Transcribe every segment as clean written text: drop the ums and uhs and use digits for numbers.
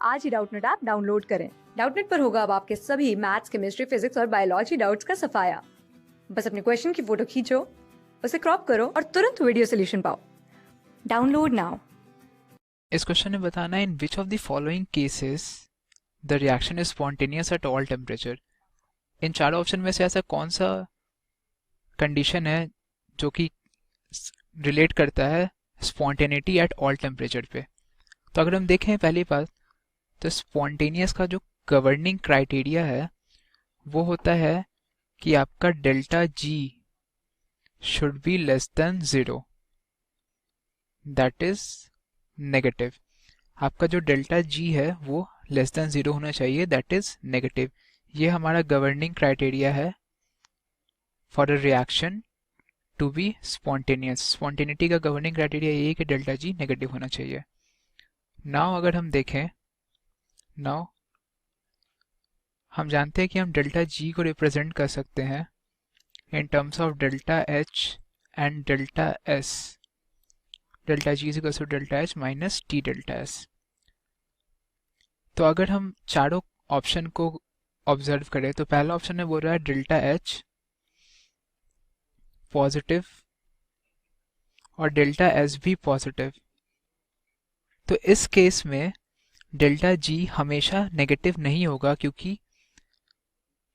आज ही Doubtnut app download करें। Doubtnut पर होगा अब आपके सभी मैथ्स, केमिस्ट्री, फिजिक्स और बायोलॉजी डाउट्स का सफाया। बस अपने क्वेश्चन की फोटो खींचो, उसे क्रॉप करो और तुरंत वीडियो सोल्यूशन पाओ। Download now. इस क्वेश्चन में बताना है in which of the following cases the reaction is spontaneous at all temperature. इन चारों ऑप्शन में से ऐसा कौन सा कंडीशन है जो कि रिलेट करता है स्पॉन्टेनिटी एट ऑल टेम्परेचर पे। तो अगर हम देखें पहली बात, तो स्पॉन्टेनियस का जो गवर्निंग क्राइटेरिया है वो होता है कि आपका delta G should be less than 0, that is negative. आपका जो डेल्टा जी है वो लेस देन 0 होना चाहिए, दैट इज नेगेटिव। ये हमारा गवर्निंग क्राइटेरिया है for a reaction to be spontaneous. Spontaneity का गवर्निंग क्राइटेरिया ये है कि डेल्टा जी नेगेटिव होना चाहिए। नाउ अगर हम देखें, नाउ हम जानते हैं कि हम डेल्टा जी को रिप्रेजेंट कर सकते हैं in terms of delta H and delta S. Delta G is equal to delta H minus T delta S. तो अगर हम चारों ऑप्शन को ऑब्जर्व करें तो पहला ऑप्शन में बोल रहा है डेल्टा एच पॉजिटिव और डेल्टा एस भी पॉजिटिव। तो इस केस में डेल्टा जी हमेशा नेगेटिव नहीं होगा, क्योंकि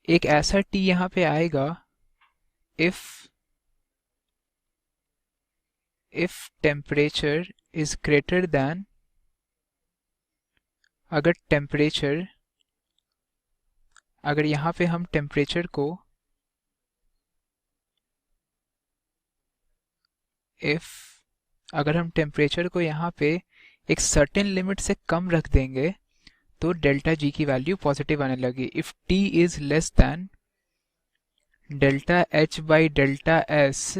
एक ऐसा टी यहाँ पे आएगा if temperature is greater then, अगर यहाँ पे हम टेम्परेचर को अगर हम टेम्परेचर को यहाँ पे एक सर्टेन लिमिट से कम रख देंगे तो डेल्टा जी की वैल्यू पॉजिटिव आने लगी। If T is less than delta H by delta S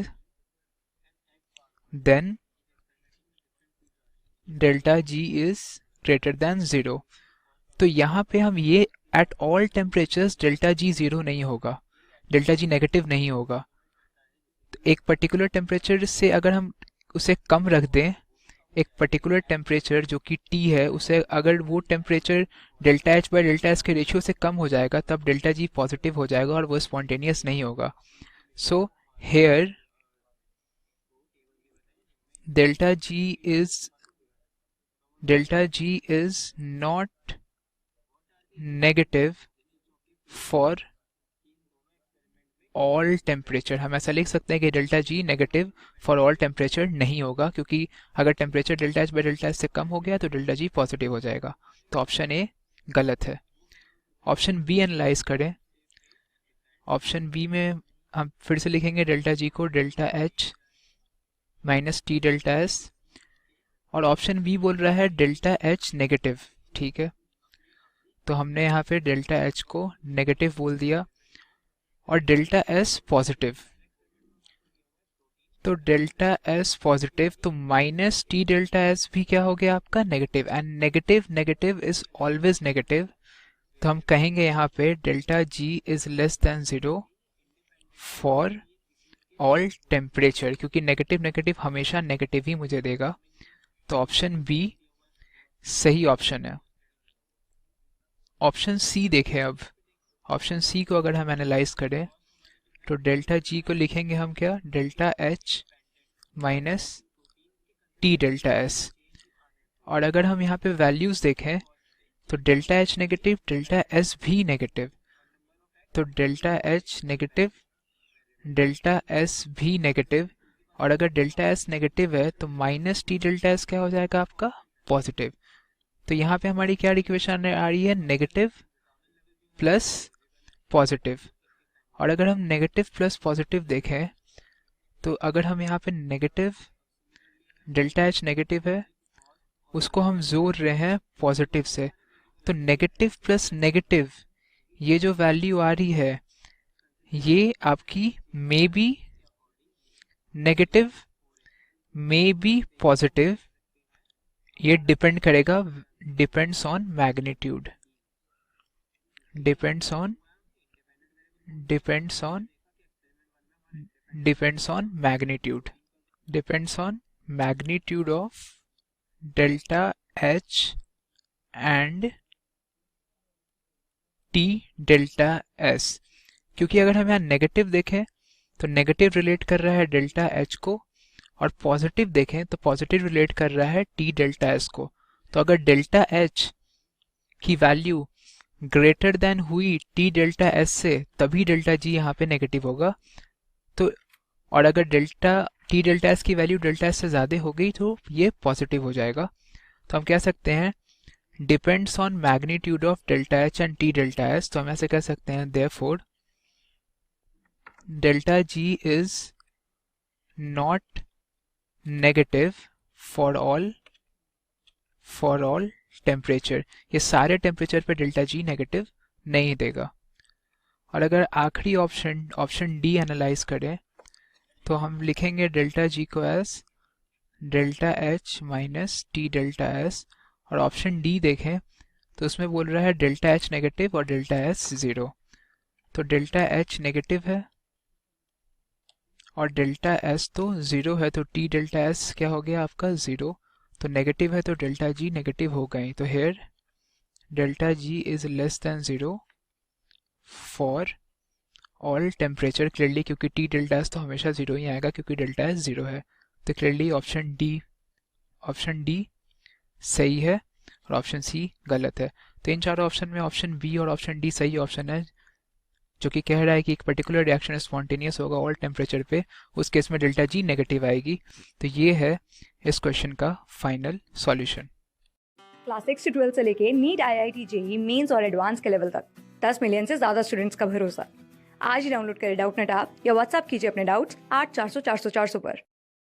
then delta G is greater than 0। तो यहाँ पे हम ये at all temperatures delta G 0 नहीं होगा, डेल्टा जी नेगेटिव नहीं होगा। तो एक पर्टिकुलर टेम्परेचर से अगर हम उसे कम रख दें, एक पर्टिकुलर टेम्परेचर जो कि T है, उसे अगर वो temperature delta H by delta S के रेशियो से कम हो जाएगा तब डेल्टा जी पॉजिटिव हो जाएगा और वो स्पॉन्टेनियस नहीं होगा। So here delta G is not negative for all temperature. हम ऐसा लिख सकते हैं कि delta G negative for all temperature नहीं होगा, क्योंकि अगर temperature delta H by delta S से कम हो गया तो डेल्टा जी पॉजिटिव हो जाएगा। तो ऑप्शन ए गलत है। ऑप्शन बी एनालाइज करें। ऑप्शन बी में हम फिर से लिखेंगे डेल्टा जी को delta H minus T delta S, और ऑप्शन बी बोल रहा है डेल्टा एच नेगेटिव। ठीक है, तो हमने यहाँ पे डेल्टा एच को नेगेटिव बोल दिया और डेल्टा एस पॉजिटिव। तो डेल्टा एस पॉजिटिव, तो माइनस टी डेल्टा एस भी क्या हो गया आपका negative, and negative negative is always negative. तो हम कहेंगे यहाँ पे delta G is less then 0 for all temperature, क्योंकि नेगेटिव नेगेटिव हमेशा नेगेटिव ही मुझे देगा। तो ऑप्शन बी सही ऑप्शन है। ऑप्शन सी देखें अब। ऑप्शन सी को अगर हम एनालाइज करें तो डेल्टा जी को लिखेंगे हम क्या, delta H minus T delta S, और अगर हम यहाँ पे वैल्यूज देखें तो delta H negative, delta S भी नेगेटिव। तो delta H negative, delta S भी नेगेटिव, और अगर डेल्टा एस नेगेटिव है तो माइनस टी डेल्टा एस क्या हो जाएगा आपका पॉजिटिव। तो यहाँ पे हमारी क्या इक्वेशन आ रही है, नेगेटिव प्लस पॉजिटिव। और अगर हम नेगेटिव प्लस पॉजिटिव देखें तो अगर हम यहाँ पे नेगेटिव डेल्टा एच नेगेटिव है उसको हम जोड़ रहे हैं पॉजिटिव से, तो नेगेटिव प्लस नेगेटिव ये जो वैल्यू आ रही है ये आपकी may be negative may be positive, ये डिपेंड करेगा, depends on magnitude, depends on magnitude, depends on magnitude of delta H and T delta S, क्योंकि अगर हम यहाँ नेगेटिव देखें तो नेगेटिव रिलेट कर रहा है डेल्टा एच को, और पॉजिटिव देखें तो पॉजिटिव रिलेट कर रहा है टी डेल्टा एस को। तो अगर डेल्टा एच की वैल्यू ग्रेटर देन हुई टी डेल्टा एस से, तभी डेल्टा जी यहाँ पे नेगेटिव होगा। तो और अगर टी डेल्टा एस की वैल्यू डेल्टा एस से ज़्यादा हो गई तो ये पॉजिटिव हो जाएगा। तो हम कह सकते हैं depends on magnitude of delta H and T delta S. तो हम ऐसे कह सकते हैं therefore delta G is not negative for all temperature. ये सारे टेम्परेचर पे डेल्टा जी नेगेटिव नहीं देगा। और अगर आखिरी ऑप्शन डी एनालाइज करें तो हम लिखेंगे डेल्टा जी को S delta H minus T delta S, और ऑप्शन डी देखें तो उसमें बोल रहा है डेल्टा एच नेगेटिव और डेल्टा एस ज़ीरो। तो डेल्टा एच नेगेटिव है और डेल्टा एस तो ज़ीरो है, तो टी डेल्टा एस क्या हो गया आपका ज़ीरो। तो नेगेटिव है तो डेल्टा जी नेगेटिव हो गई। तो here delta G is less than zero for all temperature clearly, क्योंकि टी डेल्टा एस तो हमेशा ज़ीरो ही आएगा क्योंकि डेल्टा एस ज़ीरो है। तो क्लियरली ऑप्शन डी सही है और ऑप्शन सी गलत है। तो इन चारों ऑप्शन में ऑप्शन बी और ऑप्शन डी सही ऑप्शन है, जो कि कह रहा है कि एक पर्टिकुलर रिएक्शन स्पॉन्टेनियस होगा ऑल टेम्परेचर पे, उस केस में डेल्टा जी नेगेटिव आएगी। तो ये है इस क्वेश्चन का फाइनल सॉल्यूशन। क्लास 6 से 12 से लेके नीट, IIT, जेईई मेंस और एडवांस के लेवल तक 10 मिलियन से ज्यादा स्टूडेंट्स का भरोसा। आज ही डाउनलोड करें डाउटनेट ऐप या व्हाट्सएप कीजिए अपने डाउट्स 8400 400 400 पर।